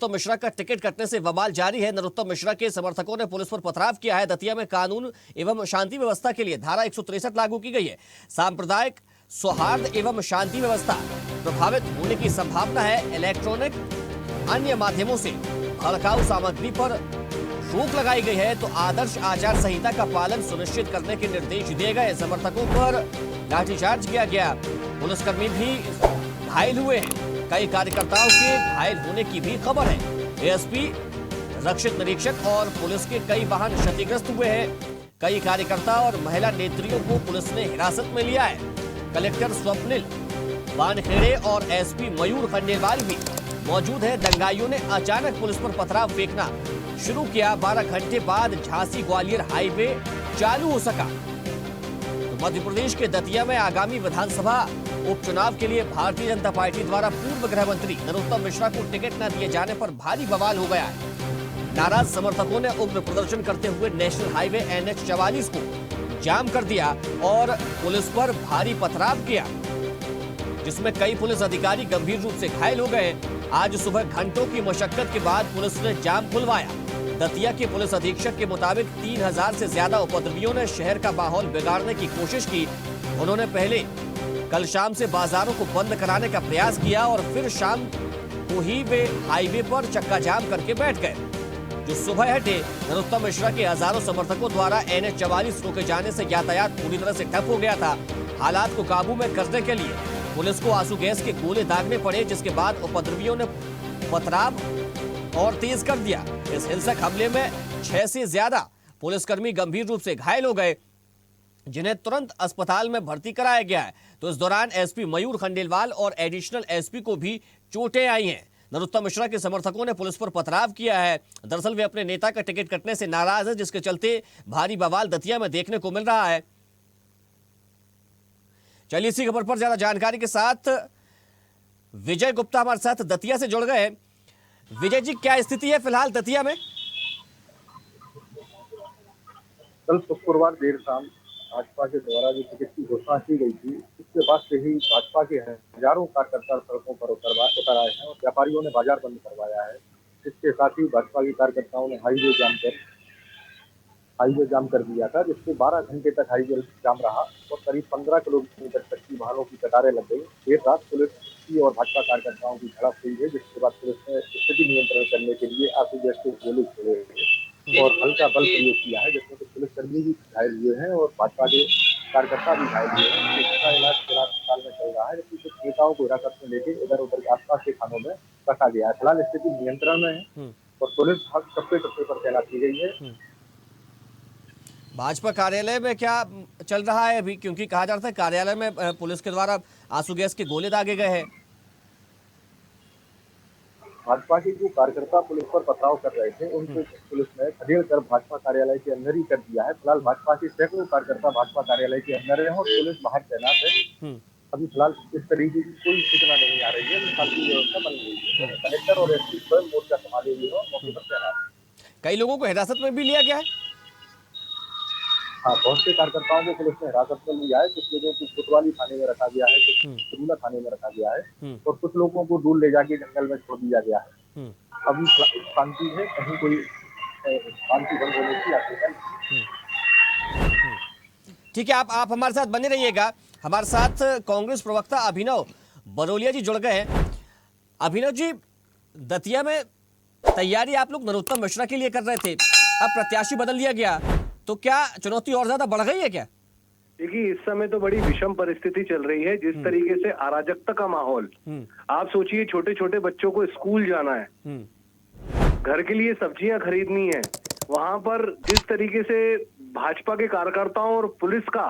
नरोत्तम मिश्रा का टिकट कटने से बवाल जारी है। नरोत्तम मिश्रा के समर्थकों ने पुलिस पर पथराव किया है। दतिया में कानून एवं शांति व्यवस्था के लिए धारा 163 लागू की गई है। सांप्रदायिक सौहार्द एवं शांति व्यवस्था प्रभावित होने की संभावना है। इलेक्ट्रॉनिक अन्य माध्यमों से भड़काऊ सामग्री पर रोक लगाई गई है, तो आदर्श आचार संहिता का पालन सुनिश्चित करने के निर्देश दिए गए। समर्थकों पर लाठीचार्ज किया गया। पुलिसकर्मी भी घायल हुए हैं। कई कार्यकर्ताओं के घायल होने की भी खबर है। एएसपी, रक्षित निरीक्षक और पुलिस के कई वाहन क्षतिग्रस्त हुए हैं। कई कार्यकर्ता और महिला नेत्रियों को पुलिस ने हिरासत में लिया है। कलेक्टर स्वप्निल वानखेड़े और एसपी मयूर खंडेलवाल भी मौजूद है। दंगाइयों ने अचानक पुलिस पर पथराव फेंकना शुरू किया। 12 घंटे बाद झांसी ग्वालियर हाईवे चालू हो सका। तो मध्य प्रदेश के दतिया में आगामी विधानसभा उपचुनाव के लिए भारतीय जनता पार्टी द्वारा पूर्व गृह मंत्री नरोत्तम मिश्रा को टिकट न दिए जाने पर भारी बवाल हो गया है। नाराज समर्थकों ने उग्र प्रदर्शन करते हुए नेशनल हाईवे NH 44 को जाम कर दिया और पुलिस पर भारी पथराव किया, जिसमें कई पुलिस अधिकारी गंभीर रूप से घायल हो गए। आज सुबह घंटों की मशक्कत के बाद पुलिस ने जाम खुलवाया। दतिया के पुलिस अधीक्षक के मुताबिक 3000 से ज्यादा उपद्रवियों ने शहर का माहौल बिगाड़ने की कोशिश की। उन्होंने पहले कल शाम से बाजारों को बंद कराने का प्रयास किया और फिर शाम को ही वे हाईवे पर चक्का जाम करके बैठ गए। जो सुबह हटे, नरोत्तम मिश्रा के हजारों समर्थकों द्वारा NH 44 रोके जाने से यातायात पूरी तरह से ठप हो गया था। हालात को काबू में करने के लिए पुलिस को आंसू गैस के गोले दागने पड़े, जिसके बाद उपद्रवियों ने पथराव और तेज कर दिया। इस हिंसक हमले में 6 से ज्यादा पुलिसकर्मी गंभीर रूप से घायल हो गए, जिन्हें तुरंत अस्पताल में भर्ती कराया गया है। तो इस दौरान एसपी मयूर खंडेलवाल और एडिशनल एसपी को भी चोटें आई हैं। नरोत्तम मिश्रा के समर्थकों ने पुलिस पर पथराव किया है। दरअसल वे अपने नेता का टिकट कटने से नाराज है, जिसके चलते भारी बवाल दतिया में देखने को मिल रहा है। चलिए इसी खबर पर ज्यादा जानकारी के साथ विजय गुप्ता हमारे साथ दतिया से जुड़ गए। विजय जी, क्या स्थिति है फिलहाल दतिया में? कल शुक्रवार देर शाम भाजपा के द्वारा जो टिकट की घोषणा की गई थी, उसके बाद से ही भाजपा के हजारों कार्यकर्ता सड़कों पर उतर आए हैं और व्यापारियों ने बाजार बंद करवाया है। इसके साथ ही भाजपा के कार्यकर्ताओं ने हाईवे जाम कर दिया था, जिससे 12 घंटे तक हाईवे जाम रहा और करीब 15 किलोमीटर तक की वाहनों की कतारें लग गई। देर रात पुलिस की और भाजपा कार्यकर्ताओं की झड़प हुई है, जिसके बाद पुलिस ने स्थिति नियंत्रण करने के लिए आंसू गैस के गोले छोड़े और हल्का बल प्रयोग किया है, जिसमें कुछ पुलिसकर्मी भी घायल हुए हैं और भाजपा के कार्यकर्ता भी घायल हुए हैं। जिसका इलाज जिला अस्पताल में चल रहा है, जबकि कुछ नेताओं को हिरासत में लेकर इधर उधर के आसपास के थानों में रखा गया है। फिलहाल स्थिति नियंत्रण में है और पुलिस चप्पे चप्पे पर तैनात की गई है। भाजपा कार्यालय में क्या चल रहा है अभी, क्योंकि कहा जा रहा था कार्यालय में पुलिस के द्वारा आंसू गैस के गोले दागे गए हैं। भाजपा के जो कार्यकर्ता पुलिस पर पथराव कर रहे थे, उनको पुलिस ने खदेड़ कर भाजपा कार्यालय के अंदर ही कर दिया है। फिलहाल भाजपा के सैकड़ों कार्यकर्ता भाजपा कार्यालय के अंदर है और पुलिस बाहर तैनात है। अभी फिलहाल इस तरीके की कोई सूचना नहीं आ रही है। शांति व्यवस्था बन गई है। कलेक्टर और एसपी स्वयं मोर्चा संभाले हुए और मौके पर तैनात। कई लोगों को हिरासत में भी लिया गया है। हाँ, बहुत से कार्यकर्ताओं को पुलिस ने हिरासत में लिया है। कुछ लोगों को कोतवाली थाने में रखा गया है, कुछ रूला थाने में रखा गया है और कुछ लोगों को दूर ले जाके जंगल में छोड़ दिया गया है। अभी शांति है, कहीं कोई शांति भंग होने की आशंका नहीं। ठीक है, आप हमारे साथ बने रहिएगा। हमारे साथ कांग्रेस प्रवक्ता अभिनव बरोलिया जी जुड़ गए हैं। अभिनव जी, दतिया में तैयारी आप लोग नरोत्तम मिश्रा के लिए कर रहे थे, अब प्रत्याशी बदल दिया गया, तो क्या चुनौती और ज्यादा बढ़ गई है क्या? देखिए, इस समय तो बड़ी विषम परिस्थिति चल रही है। जिस तरीके से अराजकता का माहौल, आप सोचिए, छोटे छोटे बच्चों को स्कूल जाना है, घर के लिए सब्जियां खरीदनी है, वहां पर जिस तरीके से भाजपा के कार्यकर्ताओं और पुलिस का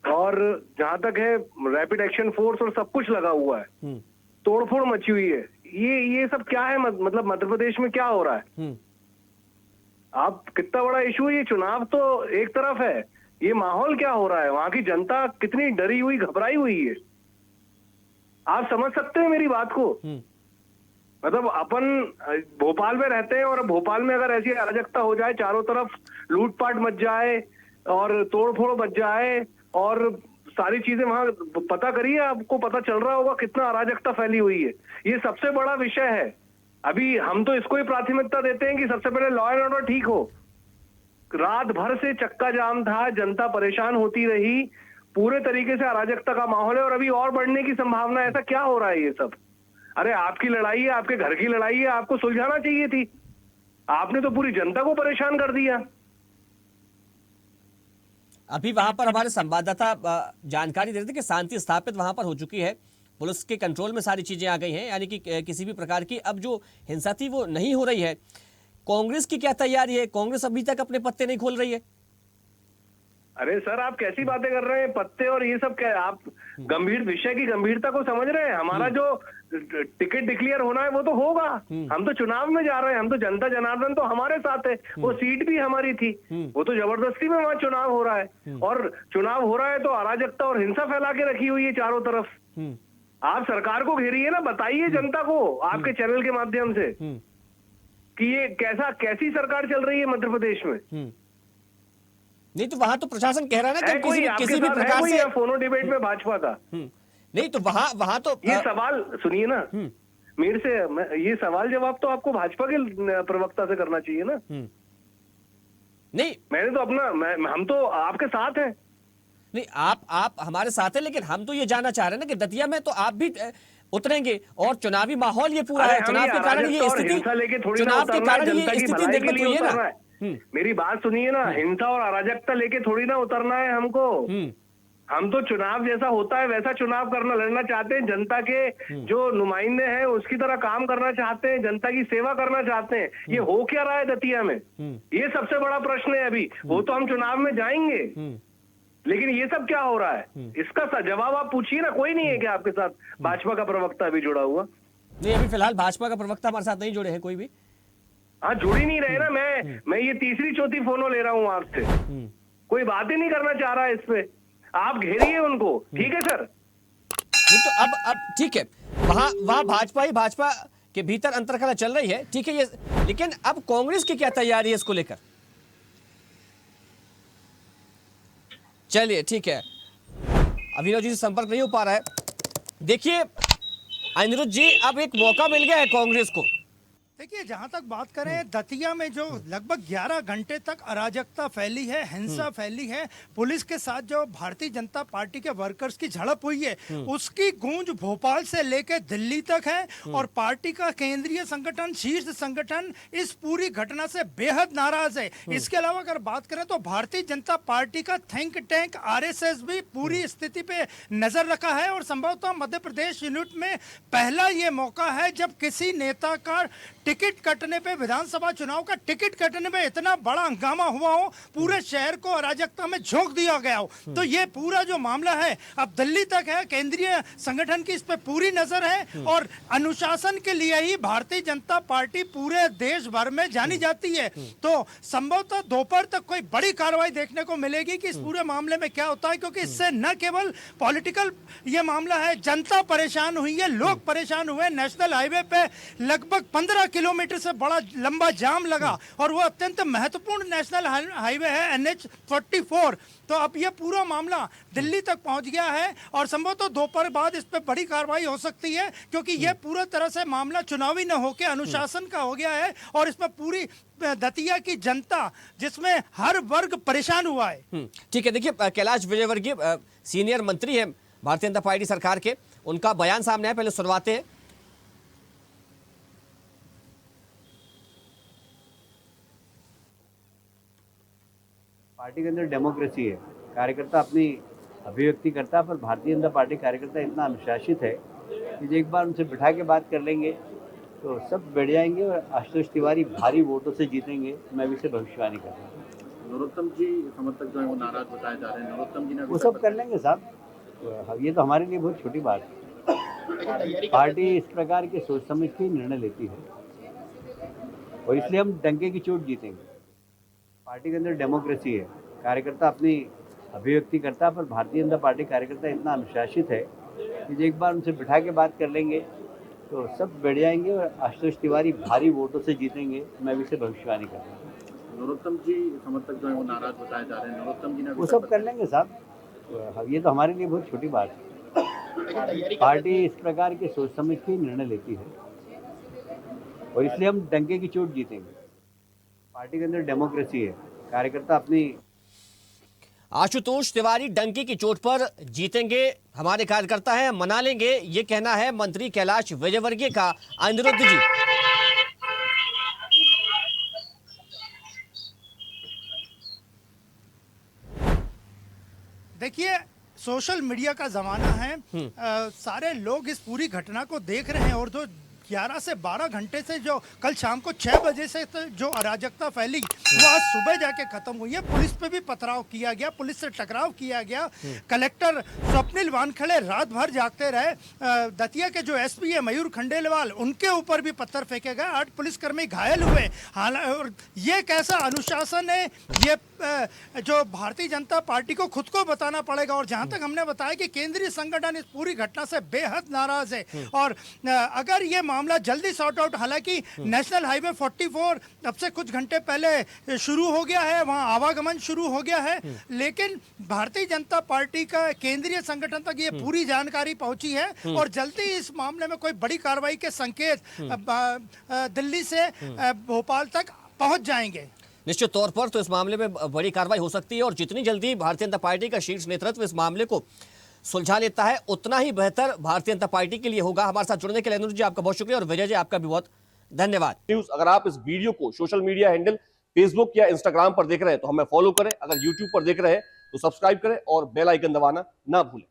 और जहां तक है रैपिड एक्शन फोर्स और सब कुछ लगा हुआ है, तोड़फोड़ मची हुई है। ये सब क्या है? मतलब मध्य प्रदेश में क्या हो रहा है? आप कितना बड़ा इशू है ये? चुनाव तो एक तरफ है, ये माहौल क्या हो रहा है? वहां की जनता कितनी डरी हुई, घबराई हुई है। आप समझ सकते हैं मेरी बात को? मतलब अपन भोपाल में रहते हैं और भोपाल में अगर ऐसी अराजकता हो जाए, चारों तरफ लूटपाट मच जाए और तोड़फोड़ मच जाए और सारी चीजें वहां पता करिए, आपको पता चल रहा होगा कितना अराजकता फैली हुई है। ये सबसे बड़ा विषय है। अभी हम तो इसको ही प्राथमिकता देते हैं कि सबसे पहले लॉ एंड ऑर्डर ठीक हो। रात भर से चक्का जाम था, जनता परेशान होती रही, पूरे तरीके से अराजकता का माहौल है और अभी और बढ़ने की संभावना है। ऐसा क्या हो रहा है ये सब? अरे आपकी लड़ाई है, आपके घर की लड़ाई है, आपको सुलझाना चाहिए थी। आपने तो पूरी जनता को परेशान कर दिया। अभी वहां पर हमारे संवाददाता जानकारी दे रहे थे कि शांति स्थापित वहां पर हो चुकी है, पुलिस के कंट्रोल में सारी चीजें आ गई हैं, यानी कि किसी भी प्रकार की अब जो हिंसा थी वो नहीं हो रही है। कांग्रेस की क्या तैयारी है? कांग्रेस अभी तक अपने पत्ते नहीं खोल रही है। अरे सर, आप कैसी बातें कर रहे हैं? पत्ते और ये सब क्या? आप गंभीर विषय की गंभीरता को समझ रहे हैं? हमारा जो टिकट डिक्लेयर होना है वो तो होगा। हम तो चुनाव में जा रहे हैं, हम तो जनता जनार्दन तो हमारे साथ है, वो सीट भी हमारी थी, वो तो जबरदस्ती में वहां चुनाव हो रहा है। और चुनाव हो रहा है तो अराजकता और हिंसा फैला के रखी हुई है चारों तरफ। आप सरकार को घेरिए ना, बताइए जनता को आपके चैनल के माध्यम से कि ये कैसी सरकार चल रही है मध्य प्रदेश में। नहीं तो वहां तो प्रशासन कह रहा है ना कि किसी भी प्रकार से फोनो डिबेट में भाजपा का नहीं तो वहां तो ये सवाल सुनिए ना मेरे से, ये सवाल जवाब तो आपको भाजपा के प्रवक्ता से करना चाहिए ना। नहीं मैंने तो अपना हम तो आपके साथ हैं। नहीं आप हमारे साथ हैं, लेकिन हम तो ये जानना चाह रहे हैं ना कि दतिया में तो आप भी उतरेंगे और चुनावी माहौल ये पूरा है, चुनाव के कारण ये स्थिति देखने को ये ना। मेरी बात सुनिए ना, हिंसा और अराजकता लेके थोड़ी ना उतरना है हमको। हम तो चुनाव जैसा होता है वैसा चुनाव लड़ना चाहते हैं, जनता के जो नुमाइंदे हैं उसकी तरह काम करना चाहते हैं, जनता की सेवा करना चाहते हैं। ये हो क्या रहा है दतिया में, ये सबसे बड़ा प्रश्न है अभी। वो तो हम चुनाव में जाएंगे, लेकिन ये सब क्या हो रहा है इसका जवाब आप पूछिए ना। कोई नहीं है क्या आपके साथ भाजपा का प्रवक्ता अभी जुड़ा हुआ? नहीं, अभी फिलहाल भाजपा का प्रवक्ता हमारे साथ नहीं जुड़े हैं कोई भी। हाँ, जुड़ ही नहीं रहे ना। मैं ये तीसरी चौथी फोनो ले रहा हूँ आपसे, कोई बात ही नहीं करना चाह रहा है इस पे। आप घेरिए उनको, ठीक है सर? नहीं तो अब ठीक है, वहां भाजपा के भीतर अंतरकलह चल रही है, ठीक है ये, लेकिन अब कांग्रेस की क्या तैयारी है इसको लेकर? चलिए ठीक है, अभिनव जी से संपर्क नहीं हो पा रहा है। देखिए अनिरुद्ध जी, अब एक मौका मिल गया है कांग्रेस को। देखिए, जहां तक बात करें दतिया में जो लगभग 11 घंटे तक अराजकता फैली है, हिंसा फैली है, पुलिस के साथ जो भारतीय जनता पार्टी के वर्कर्स की झड़प हुई है, उसकी गूंज भोपाल से लेकर दिल्ली तक है। और पार्टी का केंद्रीय संगठन, शीर्ष संगठन इस पूरी घटना से बेहद नाराज है। इसके अलावा अगर बात करें तो भारतीय जनता पार्टी का थिंक टैंक आरएसएस भी पूरी स्थिति पे नजर रखा है। और संभवतः मध्य प्रदेश यूनिट में पहला ये मौका है जब किसी नेता का टिकट कटने पे, विधानसभा चुनाव का टिकट कटने पे इतना बड़ा हंगामा हुआ हो, पूरे शहर को अराजकता में झोंक दिया गया हो। तो ये पूरा जो मामला है अब दिल्ली तक है, केंद्रीय संगठन की इस पे पूरी नजर है। और अनुशासन के लिए ही भारतीय जनता पार्टी पूरे देश भर में जानी जाती है। तो संभवतः दोपहर तक कोई बड़ी कार्रवाई देखने को मिलेगी कि इस पूरे मामले में क्या होता है, क्योंकि इससे न केवल पॉलिटिकल ये मामला है, जनता परेशान हुई है, लोग परेशान हुए। नेशनल हाईवे पे लगभग 15 किलोमीटर से बड़ा लंबा जाम लगा और वो अत्यंत महत्वपूर्ण नेशनल हाईवे है NH-44। तो अब ये पूरा मामला दिल्ली तक पहुंच गया है और संभवतः दोपहर बाद इस पे बड़ी कार्रवाई हो सकती है, क्योंकि ये पूरा तरह से मामला चुनावी न होकर अनुशासन का हो गया है। और इसमें पूरी दतिया की जनता, जिसमें हर वर्ग परेशान हुआ है। ठीक है, देखिए कैलाश विजयवर्गीय सीनियर मंत्री है भारतीय जनता पार्टी सरकार के, उनका बयान सामने है, पहले सुनवाते हैं। पार्टी के अंदर डेमोक्रेसी है, कार्यकर्ता अपनी अभिव्यक्ति करता है, पर भारतीय जनता पार्टी कार्यकर्ता इतना अनुशासित है कि एक बार उनसे बिठा के बात कर लेंगे तो सब बैठ जाएंगे और आशुतोष तिवारी भारी वोटों से जीतेंगे। मैं भी से भविष्यवाणी कर रहा हूँ। नरोत्तम जी समर्थक जो है वो नाराज बताए जा रहे हैं, नरोत्तम जी ने वो सब कर लेंगे साहब, ये तो हमारे लिए बहुत छोटी बात है। पार्टी इस प्रकार के सोच समझ के निर्णय लेती है और इसलिए हम डंके की चोट जीतेंगे। पार्टी के अंदर डेमोक्रेसी है, कार्यकर्ता अपनी अभिव्यक्ति करता है, पर भारतीय जनता पार्टी कार्यकर्ता इतना अनुशासित है कि एक बार उनसे बिठा के बात कर लेंगे तो सब बैठ जाएंगे और आशुतोष तिवारी भारी वोटों से जीतेंगे। मैं भी से भविष्यवाणी कर रहा हूँ। नरोत्तम जी समर्थक जो है वो नाराज बताए जा रहे हैं, नरोत्तम जी ने वो सब कर लेंगे साहब, ये तो हमारे लिए बहुत छोटी बात है। पार्टी इस प्रकार के सोच समझ के निर्णय लेती है और इसलिए हम डंके की चोट जीतेंगे। पार्टी के अंदर डेमोक्रेसी है, कार्यकर्ता अपनी। आशुतोष तिवारी डंके की चोट पर जीतेंगे, हमारे कार्यकर्ता हैं, मना लेंगे, ये कहना है मंत्री कैलाश विजयवर्गीय का। अनिरुद्ध जी, देखिए, सोशल मीडिया का जमाना है। सारे लोग इस पूरी घटना को देख रहे हैं और जो 11 से 12 घंटे से जो कल शाम को 6 बजे से जो अराजकता फैली वो आज सुबह जाके खत्म हुई है। पुलिस पे भी पथराव किया गया, पुलिस से टकराव किया गया। कलेक्टर स्वप्निल वानखड़े रात भर जागते रहे। दतिया के जो एसपी है मयूर खंडेलवाल, उनके ऊपर भी पत्थर फेंके गए, 8 पुलिसकर्मी घायल हुए। ये कैसा अनुशासन है, ये जो भारतीय जनता पार्टी को खुद को बताना पड़ेगा। और जहां तक हमने बताया कि केंद्रीय संगठन इस पूरी घटना से बेहद नाराज है और अगर ये मामला जल्दी सॉर्ट आउट, हालांकि नेशनल हाईवे 44 अब से कुछ घंटे पहले शुरू हो गया है, वहां आवागमन शुरू हो गया है, लेकिन भारतीय जनता पार्टी का केंद्रीय संगठन तक ये पूरी जानकारी पहुंची है और जल्दी इस मामले में कोई बड़ी कार्रवाई के संकेत दिल्ली से भोपाल तक पहुंच जाएंगे। निश्चित तौर पर तो इस मामले में बड़ी कार्रवाई हो सकती है और जितनी जल्दी भारतीय जनता पार्टी का शीर्ष नेतृत्व इस मामले को सुलझा लेता है उतना ही बेहतर भारतीय जनता पार्टी के लिए होगा। हमारे साथ जुड़ने के लिए अनुज जी आपका बहुत शुक्रिया और विजय जी आपका भी बहुत धन्यवाद। न्यूज अगर आप इस वीडियो को सोशल मीडिया हैंडल फेसबुक या इंस्टाग्राम पर देख रहे हैं तो हमें फॉलो करें, अगर यूट्यूब पर देख रहे हैं तो सब्सक्राइब करें और बेल आइकन दबाना ना भूलें।